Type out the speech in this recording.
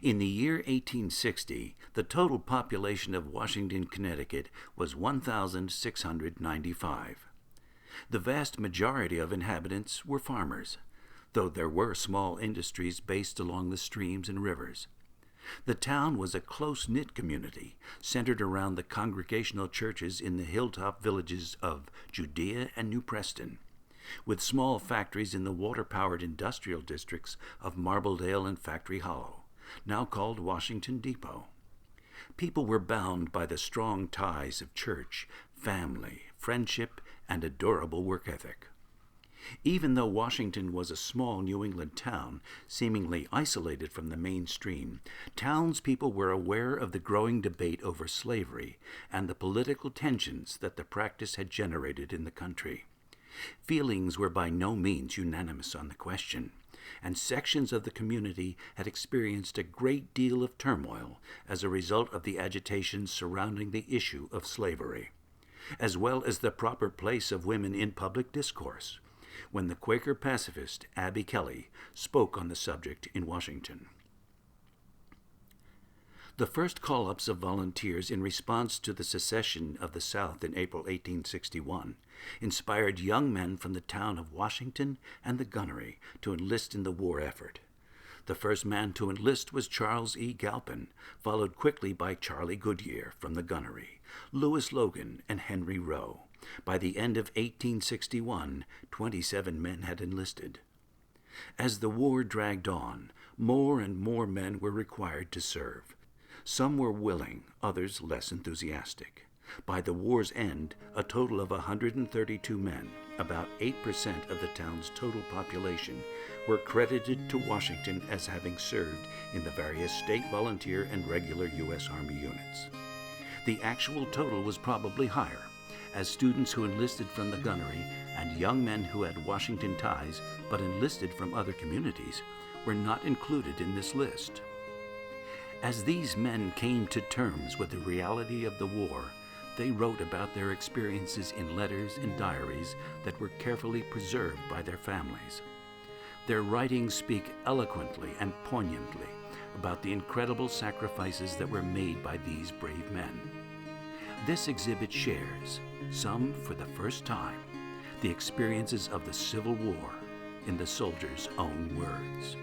In the year 1860, the total population of Washington, Connecticut was 1,695. The vast majority of inhabitants were farmers, though there were small industries based along the streams and rivers. The town was a close-knit community centered around the congregational churches in the hilltop villages of Judea and New Preston, with small factories in the water-powered industrial districts of Marbledale and Factory Hollow, now called Washington Depot. People were bound by the strong ties of church, family, friendship, and a durable work ethic. Even though Washington was a small New England town, seemingly isolated from the mainstream, townspeople were aware of the growing debate over slavery and the political tensions that the practice had generated in the country. Feelings were by no means unanimous on the question, and sections of the community had experienced a great deal of turmoil as a result of the agitations surrounding the issue of slavery, as well as the proper place of women in public discourse, when the Quaker pacifist Abby Kelly spoke on the subject in Washington. The first call-ups of volunteers in response to the secession of the South in April 1861 inspired young men from the town of Washington and the Gunnery to enlist in the war effort. The first man to enlist was Charles E. Galpin, followed quickly by Charlie Goodyear from the Gunnery, Lewis Logan, and Henry Rowe. By the end of 1861, 27 men had enlisted. As the war dragged on, more and more men were required to serve. Some were willing, others less enthusiastic. By the war's end, a total of 132 men, about 8% of the town's total population, were credited to Washington as having served in the various state volunteer and regular U.S. Army units. The actual total was probably higher, as students who enlisted from the Gunnery and young men who had Washington ties but enlisted from other communities were not included in this list. As these men came to terms with the reality of the war, they wrote about their experiences in letters and diaries that were carefully preserved by their families. Their writings speak eloquently and poignantly about the incredible sacrifices that were made by these brave men. This exhibit shares, some for the first time, the experiences of the Civil War in the soldiers' own words.